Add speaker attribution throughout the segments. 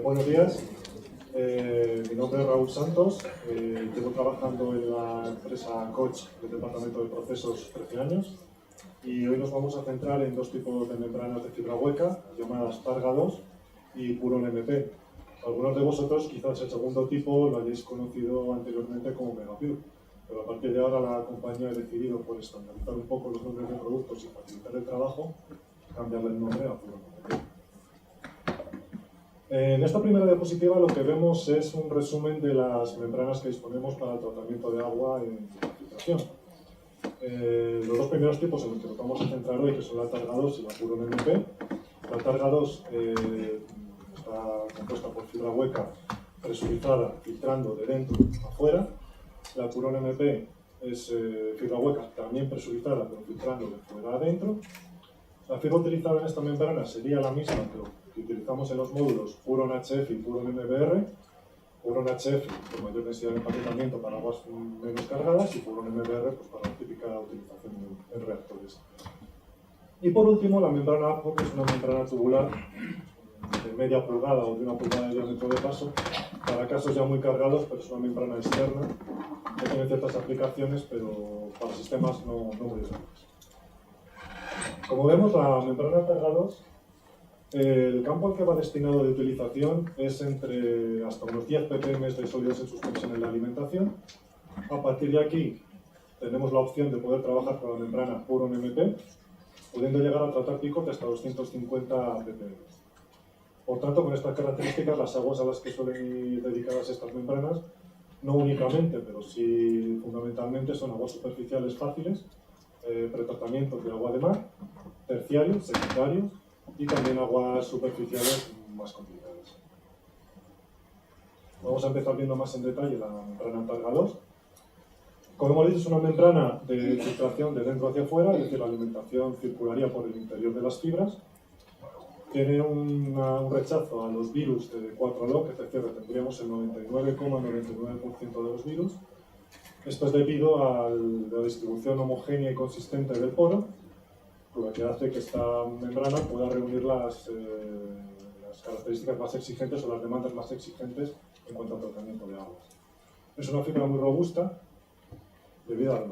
Speaker 1: Buenos días, mi nombre es Raúl Santos, llevo trabajando en la empresa Koch del departamento de procesos 13 años y hoy nos vamos a centrar en dos tipos de membranas de fibra hueca llamadas Targa 2 y Puron MP. Algunos de vosotros quizás el segundo tipo lo hayáis conocido anteriormente como Megapure, pero a partir de ahora la compañía ha decidido, por estandarizar un poco los nombres de productos y facilitar el trabajo, cambiarle el nombre a Puron MP. En esta primera diapositiva lo que vemos es un resumen de las membranas que disponemos para el tratamiento de agua en filtración. Los dos primeros tipos en los que nos vamos a centrar hoy, que son la Targa 2 y la Puron MP. La Targa 2 está compuesta por fibra hueca presurizada, filtrando de dentro a afuera. La Puron MP es fibra hueca también presurizada, pero filtrando de fuera a adentro. La fibra utilizada en esta membrana sería la misma que utilizamos en los módulos Puron HF y Puron MBR. Puron HF por mayor densidad de empaquetamiento para aguas menos cargadas y Puron MBR pues, para la típica utilización en reactores. Y por último, la membrana APO, que es una membrana tubular de media pulgada o de 1 pulgada de diámetro de paso, para casos ya muy cargados, pero es una membrana externa que tiene ciertas aplicaciones, pero para sistemas no muy grandes. Como vemos, la membrana Targa 2, el campo al que va destinado de utilización es entre hasta unos 10 ppm de sólidos en suspensión en la alimentación. A partir de aquí tenemos la opción de poder trabajar con la membrana Puron MP, pudiendo llegar a tratar picos de hasta 250 ppm. Por tanto, con estas características, las aguas a las que suelen ir dedicadas estas membranas, no únicamente, pero sí fundamentalmente, son aguas superficiales fáciles, pretratamientos de agua de mar, terciarios, secundarios y también aguas superficiales más complicadas. Vamos a empezar viendo más en detalle la membrana Targa 2. Como hemos dicho, es una membrana de filtración de dentro hacia afuera, es decir, la alimentación circularía por el interior de las fibras. Tiene un rechazo a los virus de 4-log, es decir, tendríamos el 99,99% de los virus. Esto es debido a la distribución homogénea y consistente del poro, lo que hace que esta membrana pueda reunir las características más exigentes o las demandas más exigentes en cuanto al tratamiento de aguas. Es una fibra muy robusta debido a la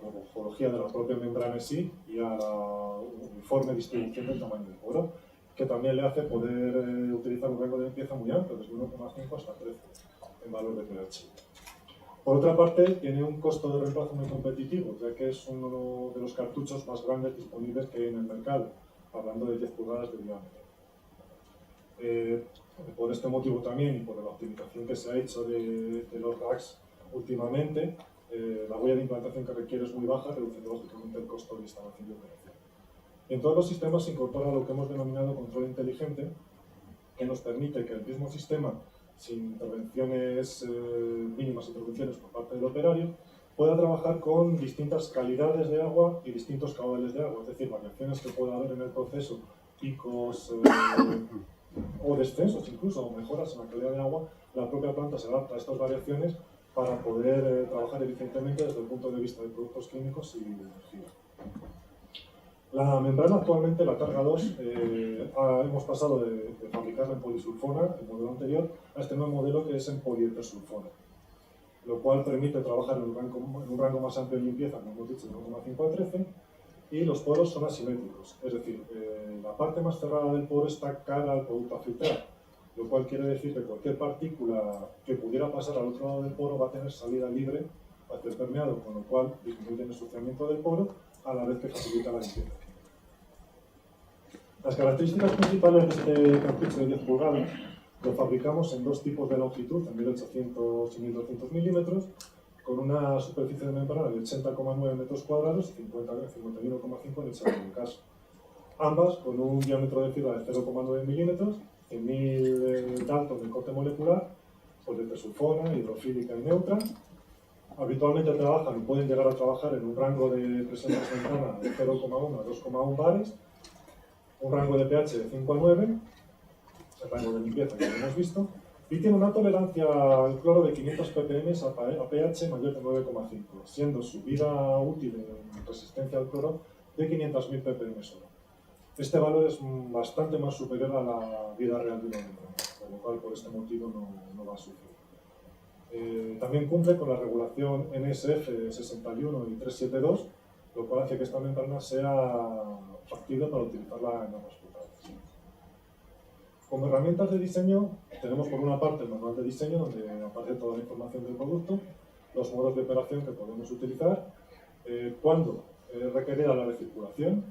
Speaker 1: morfología de la propia membrana en sí y a la uniforme distribución del tamaño del poro, que también le hace poder utilizar un rango de limpieza muy amplio, desde 1,5 hasta 13 en valor de pH. Por otra parte, tiene un costo de reemplazo muy competitivo, ya que es uno de los cartuchos más grandes disponibles que hay en el mercado, hablando de 10 pulgadas de diámetro. Por este motivo también, y por la optimización que se ha hecho de los racks últimamente, la huella de implantación que requiere es muy baja, reduciendo lógicamente el costo de instalación y operación. En todos los sistemas se incorpora lo que hemos denominado control inteligente, que nos permite que el mismo sistema, sin intervenciones mínimas intervenciones por parte del operario, pueda trabajar con distintas calidades de agua y distintos caudales de agua, es decir, variaciones que pueda haber en el proceso, picos o descensos incluso, o mejoras en la calidad de agua. La propia planta se adapta a estas variaciones para poder trabajar eficientemente desde el punto de vista de productos químicos y de energía. La membrana actualmente, la Targa 2, hemos pasado de fabricarla en polisulfona, el modelo anterior, a este nuevo modelo que es en polietersulfona, lo cual permite trabajar en un rango más amplio de limpieza, como hemos dicho, de 1,5 a 13, y los poros son asimétricos, es decir, la parte más cerrada del poro está cara al producto a filtrar, lo cual quiere decir que cualquier partícula que pudiera pasar al otro lado del poro va a tener salida libre hacia el permeado, con lo cual disminuye el ensuciamiento del poro a la vez que facilita la limpieza. Las características principales de este cartucho de 10 pulgadas lo fabricamos en dos tipos de longitud, en 1800 y 1200 milímetros, con una superficie de membrana de 80,9 metros cuadrados y 51,5 en el segundo caso. Ambas con un diámetro de fibra de 0,9 milímetros, 100.000 Dalton de corte molecular, polietersulfona, hidrofílica y neutra. Habitualmente trabajan y pueden llegar a trabajar en un rango de presión de membrana de 0,1 a 2,1 bares, un rango de pH de 5 a 9, el rango de limpieza que ya hemos visto, y tiene una tolerancia al cloro de 500 ppm a pH mayor de 9,5, siendo su vida útil en resistencia al cloro de 500.000 ppm solo. Este valor es bastante más superior a la vida real de una membrana, por lo por este motivo no va a sufrir. También cumple con la regulación NSF 61 y 372, lo cual hace que esta membrana sea factible para utilizarla en aguas potables. Como herramientas de diseño, tenemos por una parte el manual de diseño, donde aparece toda la información del producto, los modos de operación que podemos utilizar, cuándo requerirá la recirculación,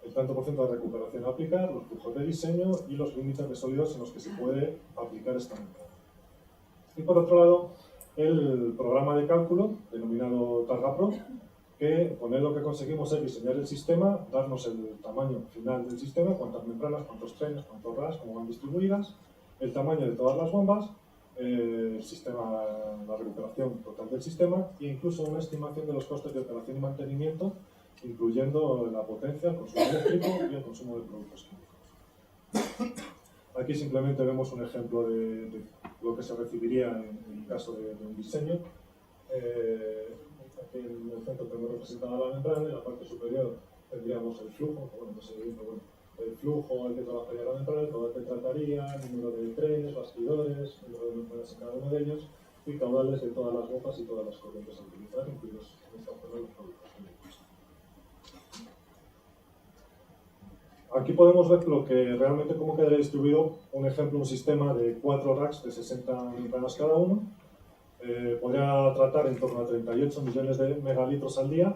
Speaker 1: el tanto por ciento de recuperación a aplicar, los flujos de diseño y los límites de sólidos en los que se puede aplicar esta membrana. Y por otro lado, el programa de cálculo, denominado TargaPro, que con él lo que conseguimos es diseñar el sistema, darnos el tamaño final del sistema, cuántas membranas, cuántos trenes, cuántos RAS, cómo van distribuidas, el tamaño de todas las bombas, el sistema, la recuperación total del sistema e incluso una estimación de los costes de operación y mantenimiento, incluyendo la potencia, el consumo eléctrico y el consumo de productos químicos. Aquí simplemente vemos un ejemplo de lo que se recibiría en el caso de un diseño. Aquí en el centro tenemos representada la membrana, en la parte superior tendríamos el flujo, el flujo al que trabajaría la membrana, el caudal que trataría, el número de trenes, bastidores, el número de membranas en cada uno de ellos y caudales de todas las bombas y todas las corrientes a utilizar, incluidos en esta zona los productos químicos. Aquí podemos ver lo que realmente cómo quedaría distribuido, un ejemplo, un sistema de 4 racks de 60 membranas cada uno. Podría tratar en torno a 38 millones de megalitros al día,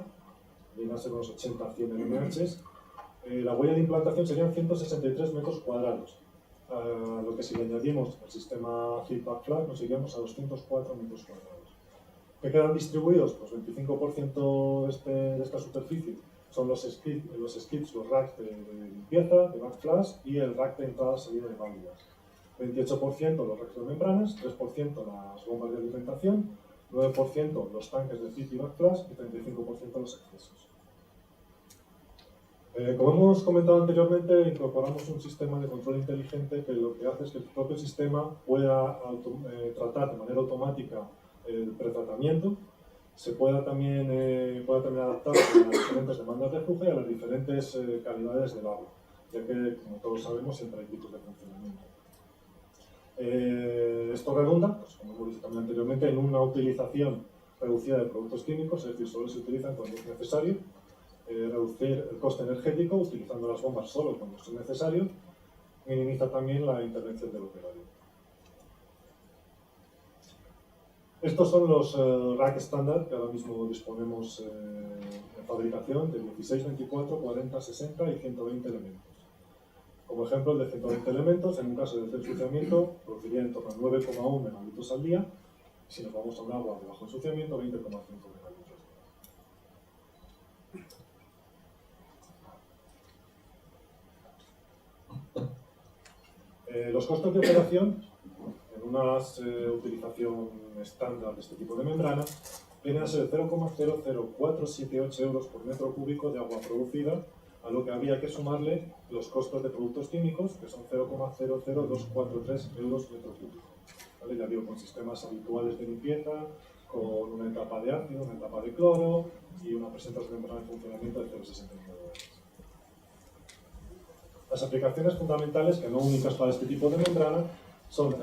Speaker 1: vienen a ser unos 80 a 100 mmHs. La huella de implantación serían 163 metros cuadrados, a lo que si le añadimos el sistema feedback flat nos iríamos a 204 metros cuadrados. ¿Qué quedan distribuidos? Pues 25% de esta superficie son los skids, los racks de limpieza, de backflash y el rack de entrada y salida de válvulas. 28% los racks de membranas, 3% las bombas de alimentación, 9% los tanques de feed y backflash y 35% los accesos. Como hemos comentado anteriormente, incorporamos un sistema de control inteligente que lo que hace es que el propio sistema pueda tratar de manera automática el pretratamiento, se pueda también adaptar a las diferentes demandas de flujo y a las diferentes calidades del agua, ya que, como todos sabemos, siempre hay tipos de funcionamiento. Esto redunda, pues, como hemos dicho también anteriormente, en una utilización reducida de productos químicos, es decir, solo se utilizan cuando es necesario, reducir el coste energético utilizando las bombas solo cuando es necesario, minimiza también la intervención del operario. Estos son los rack estándar que ahora mismo disponemos en fabricación de 16, 24, 40, 60 y 120 elementos. Como ejemplo, el de 120 elementos, en un caso de ensuciamiento, produciría en torno a 9,1 megalitros al día. Si nos vamos a un agua de bajo ensuciamiento, 20,5 megalitros. Los costos de operación en una utilización estándar de este tipo de membrana vienen a ser 0,00478 euros por metro cúbico de agua producida, a lo que había que sumarle los costos de productos químicos, que son 0,00243 euros metro cúbico. ¿Vale? Ya digo, con sistemas habituales de limpieza, con una etapa de ácido, una etapa de cloro y una presentación de membrana de funcionamiento de 0,69 euros. Las aplicaciones fundamentales, que no únicas para este tipo de membrana, son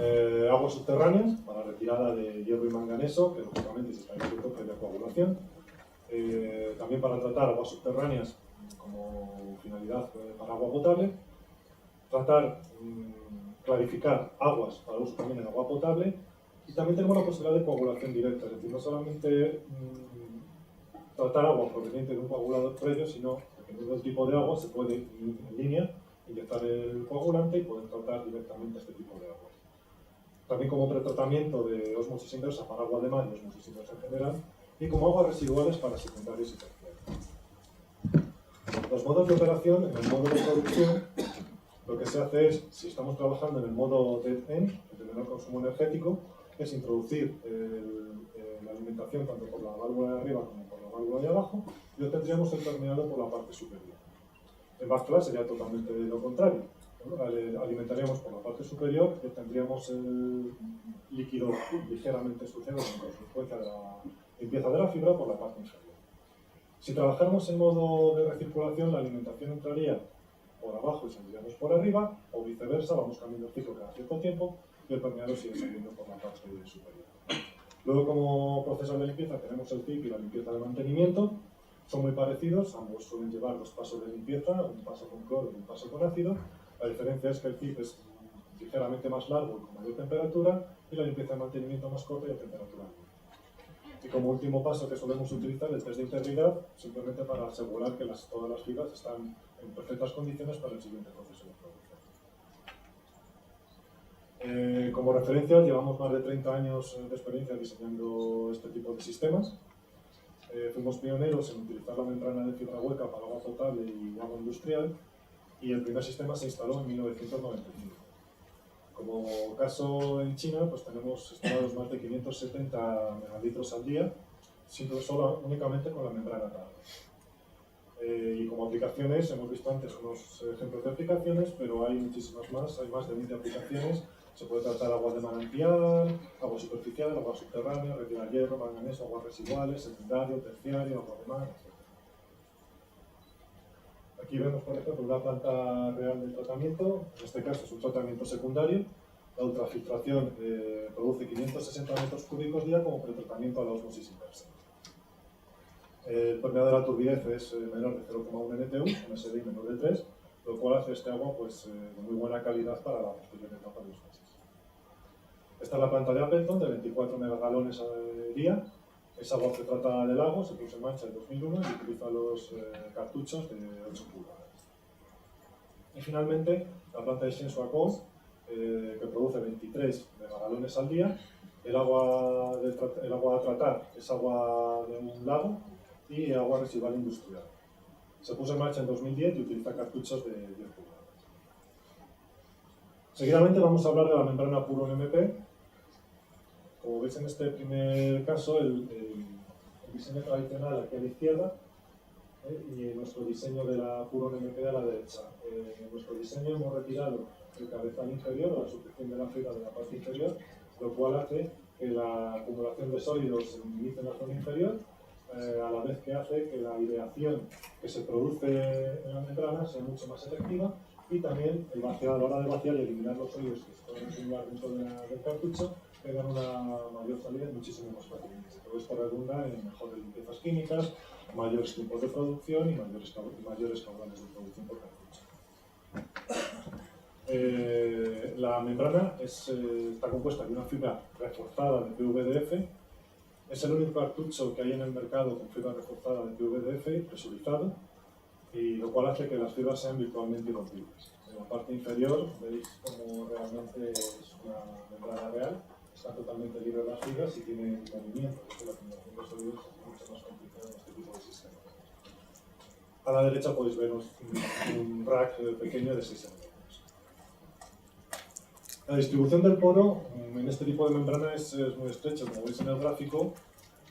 Speaker 1: aguas subterráneas para retirada de hierro y manganeso, que lógicamente se está haciendo previa coagulación. También para tratar aguas subterráneas como finalidad para agua potable. Tratar, clarificar aguas para uso también en agua potable. Y también tenemos la posibilidad de coagulación directa, es decir, no solamente tratar agua proveniente de un coagulador previo, sino, dependiendo del tipo de agua, se puede en línea inyectar el coagulante y poder tratar directamente este tipo de aguas. También como pretratamiento de ósmosis inversa para agua de mar y ósmosis inversa en general, y como aguas residuales para secundarios y terciarios. Los modos de operación, en el modo de producción, lo que se hace es, si estamos trabajando en el modo dead end, el de menor consumo energético, es introducir la alimentación tanto por la válvula de arriba como por la válvula de abajo, y lo tendríamos permeado por la parte superior. En backflash sería totalmente lo contrario. Alimentaríamos por la parte superior y tendríamos el líquido ligeramente ensuciado como consecuencia de la limpieza de la fibra por la parte inferior. Si trabajáramos en modo de recirculación, la alimentación entraría por abajo y saldríamos por arriba, o viceversa, vamos cambiando el ciclo cada cierto tiempo, y el permeado sigue saliendo por la parte superior. Luego, como proceso de limpieza, tenemos el CIP y la limpieza de mantenimiento. Son muy parecidos, ambos suelen llevar dos pasos de limpieza, un paso con cloro y un paso con ácido. La diferencia es que el CIP es ligeramente más largo y con mayor temperatura, y la limpieza de mantenimiento más corta y a temperatura ambiente. Y como último paso que solemos utilizar el test de integridad, simplemente para asegurar que todas las fibras están en perfectas condiciones para el siguiente proceso de producción. Como referencia, llevamos más de 30 años de experiencia diseñando este tipo de sistemas. Fuimos pioneros en utilizar la membrana de fibra hueca para agua potable y agua industrial, y el primer sistema se instaló en 1995. Como caso en China, pues tenemos instalados más de 570 megalitros al día, únicamente con la membrana TAR. Y como aplicaciones, hemos visto antes unos ejemplos de aplicaciones, pero hay muchísimas más, hay más de 20 aplicaciones. Se puede tratar agua de manantial, agua superficial, agua subterránea, retirar hierro, manganeso, aguas residuales, secundario, terciario, agua de mar, etc. Aquí vemos, por ejemplo, una planta real de tratamiento. En este caso es un tratamiento secundario. La ultrafiltración produce 560 metros cúbicos día como pretratamiento a la osmosis inversa. El permeado de la turbidez es menor de 0,1 NTU, un SDI menor de 3, lo cual hace este agua pues, de muy buena calidad para la posterior etapa de osmosis. Esta es la planta de Appleton, de 24 megagalones al día. Es agua que trata del lago, se puso en marcha en 2001 y utiliza los cartuchos de 8 pulgadas. Y finalmente, la planta de Shenzhou, que produce 23 megagalones al día. El agua a tratar es agua de un lago y agua residual industrial. Se puso en marcha en 2010 y utiliza cartuchos de 10 pulgadas. Seguidamente vamos a hablar de la membrana Puron MP. Como veis en este primer caso, el diseño tradicional aquí a la izquierda y nuestro diseño de la Puron MP a la derecha. En nuestro diseño hemos retirado el cabezal inferior o la sujeción de la fibra de la parte inferior, lo cual hace que la acumulación de sólidos se minimice en la zona inferior, a la vez que hace que la aireación que se produce en la membrana sea mucho más efectiva, y también el vaciado, a la hora de vaciar y eliminar los sólidos que se pueden acumular dentro del cartucho, tengan una mayor salida y muchísimo más fácil. Todo esto redunda en mejores limpiezas químicas, mayores tiempos de producción y mayores caudales de producción por cartucho. La membrana está compuesta de una fibra reforzada de PVDF. Es el único cartucho que hay en el mercado con fibra reforzada de PVDF presurizado, y lo cual hace que las fibras sean virtualmente irrompibles. En la parte inferior veis como realmente es una membrana real, está totalmente libre de las fibras y tiene movimiento, porque la acumulación de sólidos es mucho más complicada en este tipo de sistemas. A la derecha podéis ver un rack pequeño de 6 mm. La distribución del poro en este tipo de membrana es muy estrecha, como veis en el gráfico.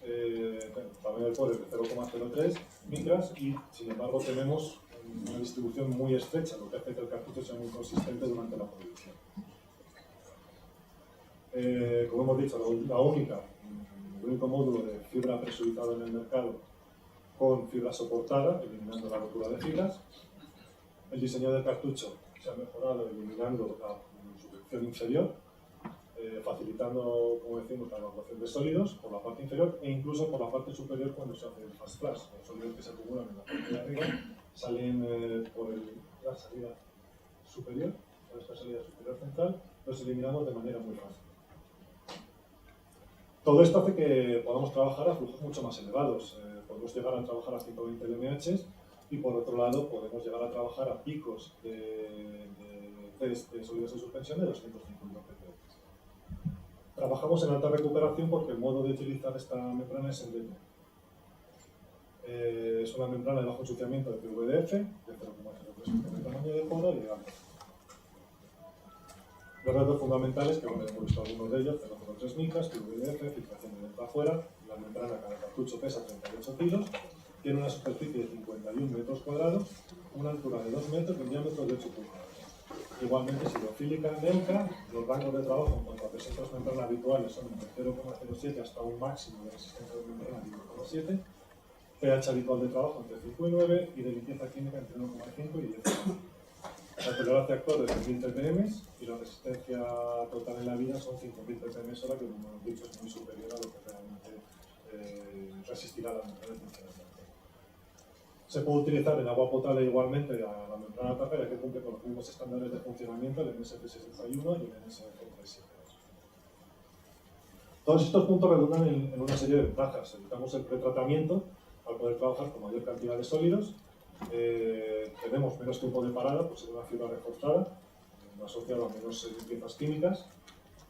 Speaker 1: El tamaño del poro es de 0,03 micras y, sin embargo, tenemos una distribución muy estrecha, lo que hace que el cartucho sea muy consistente durante la producción. Como hemos dicho, el único módulo de fibra presurizado en el mercado con fibra soportada, eliminando la rotura de fibras. El diseño del cartucho se ha mejorado eliminando la sujeción inferior, facilitando, como decimos, la evacuación de sólidos por la parte inferior e incluso por la parte superior cuando se hace el fast flash. Los sólidos que se acumulan en la parte de arriba salen por la salida superior, por esta salida superior central, los eliminamos de manera muy fácil. Todo esto hace que podamos trabajar a flujos mucho más elevados. Podemos llegar a trabajar a 120 LMH y, por otro lado, podemos llegar a trabajar a picos de sólidos en suspensión de 250 ppm. Trabajamos en alta recuperación porque el modo de utilizar esta membrana es endémico. Es una membrana de bajo ensuciamiento de PVDF, de 0,03 de tamaño de poro y de alto. Los datos fundamentales, que bueno, hemos visto algunos de ellos: 0,03 micras, PVDF, filtración de dentro a afuera. La membrana, cada cartucho pesa 38 kilos, tiene una superficie de 51 metros cuadrados, una altura de 2 metros y un diámetro de 8 pulgadas. Igualmente es hidrofílica neutra. Los rangos de trabajo en cuanto a presencias de membrana habituales son entre 0,07 hasta un máximo de resistencia de membrana de 1,7, pH habitual de trabajo entre 5 y 9 y de limpieza química entre 1,5 y 10. La tolerancia actual es de 1000 ppm y la resistencia total en la vida son 5000 ppm hora, que como hemos dicho es muy superior a lo que realmente resistirá la membrana de funcionamiento. Se puede utilizar en agua potable igualmente a la membrana targa, ya que cumple con los mismos estándares de funcionamiento, el NSF61 y el NSF372. Todos estos puntos redundan en una serie de ventajas. Evitamos el pretratamiento al poder trabajar con mayor cantidad de sólidos. Tenemos menos tiempo de parada, pues en una fibra reforzada, asociada a menos limpiezas químicas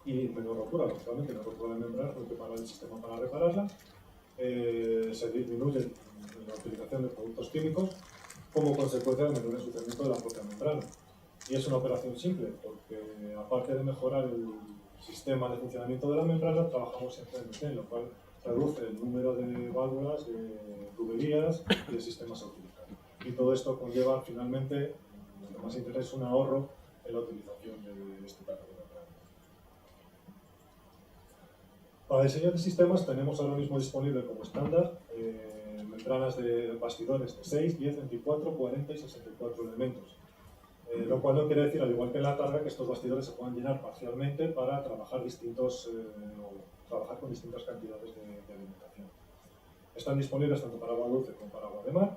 Speaker 1: y menos rotura, lógicamente, la rotura de membrana, no hay que parar el sistema para repararla. Se disminuye la utilización de productos químicos como consecuencia del menor ensuciamiento de la propia membrana. Y es una operación simple, porque aparte de mejorar el sistema de funcionamiento de la membrana, trabajamos siempre en MT, lo cual reduce el número de válvulas, de tuberías y de sistemas a utilizar. Y todo esto conlleva finalmente, lo que más interesa es un ahorro en la utilización de este tipo de membrana. Para diseño de sistemas tenemos ahora mismo disponible como estándar membranas de bastidores de 6, 10, 24, 40 y 64 elementos. Lo cual no quiere decir, al igual que en la targa, que estos bastidores se puedan llenar parcialmente para trabajar trabajar con distintas cantidades de alimentación. Están disponibles tanto para agua dulce como para agua de mar.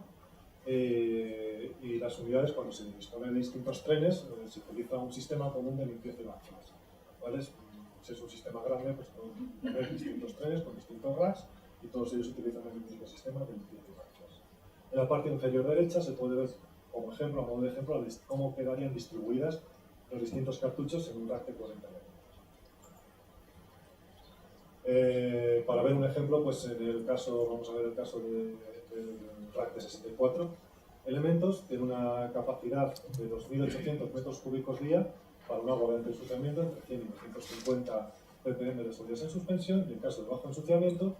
Speaker 1: Y las unidades, cuando se dispone de distintos trenes, se utiliza un sistema común de limpieza y backflash. ¿Vale? Si es un sistema grande, pues pueden haber distintos trenes con distintos racks y todos ellos utilizan el mismo sistema de limpieza y backflash. En la parte inferior derecha se puede ver, como ejemplo, a modo de ejemplo, cómo quedarían distribuidas los distintos cartuchos en un rack de 40 elementos. Para ver un ejemplo, pues en el caso, vamos a ver el caso del rack de 64 elementos, tiene una capacidad de 2800 metros cúbicos día para un agua de alto ensuciamiento, entre 100 y 250 ppm de sólidos en suspensión, y en caso de bajo ensuciamiento,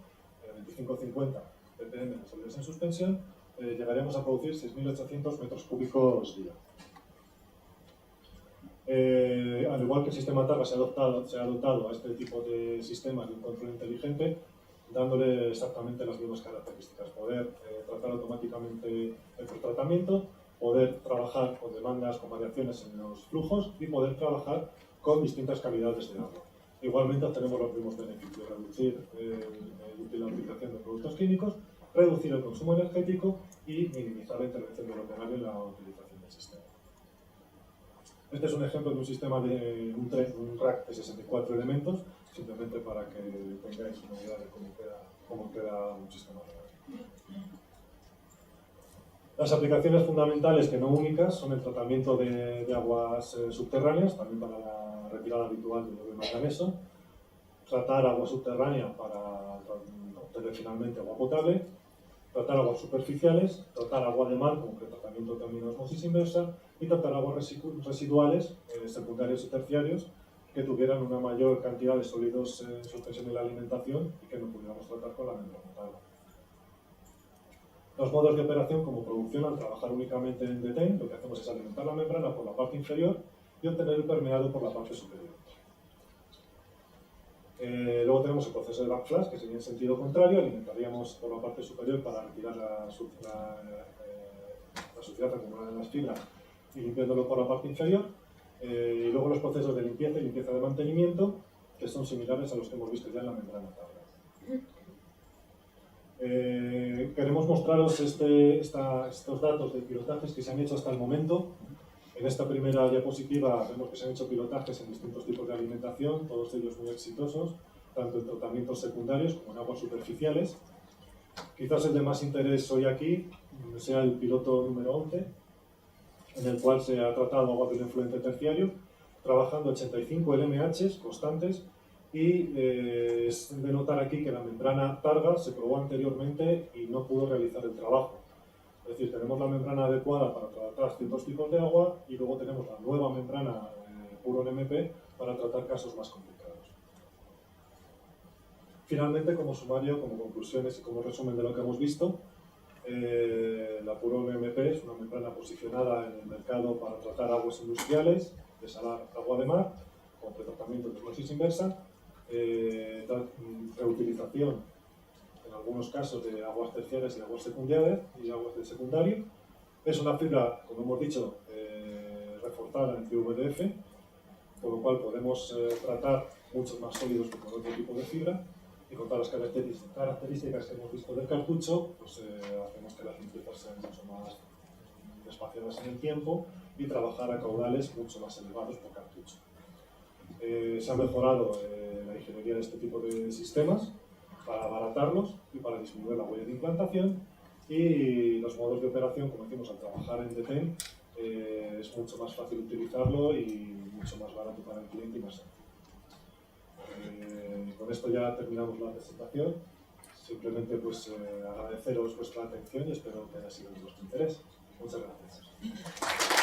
Speaker 1: 25-50 ppm de sólidos en suspensión, llegaremos a producir 6.800 metros cúbicos día. Al igual que el sistema targa se ha dotado a este tipo de sistemas de un control inteligente, dándole exactamente las mismas características: poder tratar automáticamente el pretratamiento, poder trabajar con demandas, con variaciones en los flujos y poder trabajar con distintas calidades de agua. Igualmente obtenemos los mismos beneficios: reducir la utilización de productos químicos, reducir el consumo energético y minimizar la intervención del operario en la utilización del sistema. Este es un ejemplo de un sistema de un rack de 64 elementos, simplemente para que tengáis una idea de cómo queda un sistema real. Las aplicaciones fundamentales, que no únicas, son el tratamiento de aguas subterráneas, también para la retirada habitual del iodo de manganeso, tratar agua subterránea para obtener finalmente agua potable, tratar aguas superficiales, tratar agua de mar con pretratamiento también de osmosis inversa y tratar aguas residuales, secundarios y terciarios, que tuvieran una mayor cantidad de sólidos en suspensión en la alimentación y que no pudiéramos tratar con la membrana targa. Los modos de operación como producción: al trabajar únicamente en detén, lo que hacemos es alimentar la membrana por la parte inferior y obtener el permeado por la parte superior. Luego tenemos el proceso de backflash, que sería en sentido contrario: alimentaríamos por la parte superior para retirar la suciedad acumulada en las fibras y limpiándolo por la parte inferior. Y luego los procesos de limpieza y limpieza de mantenimiento, que son similares a los que hemos visto ya en la membrana targa. Queremos mostraros estos datos de pilotajes que se han hecho hasta el momento. En esta primera diapositiva vemos que se han hecho pilotajes en distintos tipos de alimentación, todos ellos muy exitosos, tanto en tratamientos secundarios como en aguas superficiales. Quizás el de más interés hoy aquí sea el piloto número 11, en el cual se ha tratado agua del efluente terciario, trabajando 85 LMHs constantes, y es de notar aquí que la membrana targa se probó anteriormente y no pudo realizar el trabajo. Es decir, tenemos la membrana adecuada para tratar ciertos tipos de agua y luego tenemos la nueva membrana puro NMP para tratar casos más complicados. Finalmente, como sumario, como conclusiones y como resumen de lo que hemos visto, la puro NMP es una membrana posicionada en el mercado para tratar aguas industriales, desalar agua de mar, con pretratamiento de osmosis inversa, reutilización en algunos casos de aguas terciarias y aguas secundarias y aguas del secundario. Es una fibra, como hemos dicho, reforzada en PVDF, por lo cual podemos tratar muchos más sólidos que con otro tipo de fibra, y con todas las características que hemos visto del cartucho, pues hacemos que las limpiezas sean mucho más espaciadas en el tiempo y trabajar a caudales mucho más elevados por cartucho. Se ha mejorado la ingeniería de este tipo de sistemas para abaratarlos y para disminuir la huella de implantación, y los modos de operación, como decimos, al trabajar en DTEM, es mucho más fácil utilizarlo y mucho más barato para el cliente y más sencillo. Con esto ya terminamos la presentación. Simplemente pues agradeceros vuestra atención y espero que haya sido de vuestro interés. Muchas gracias.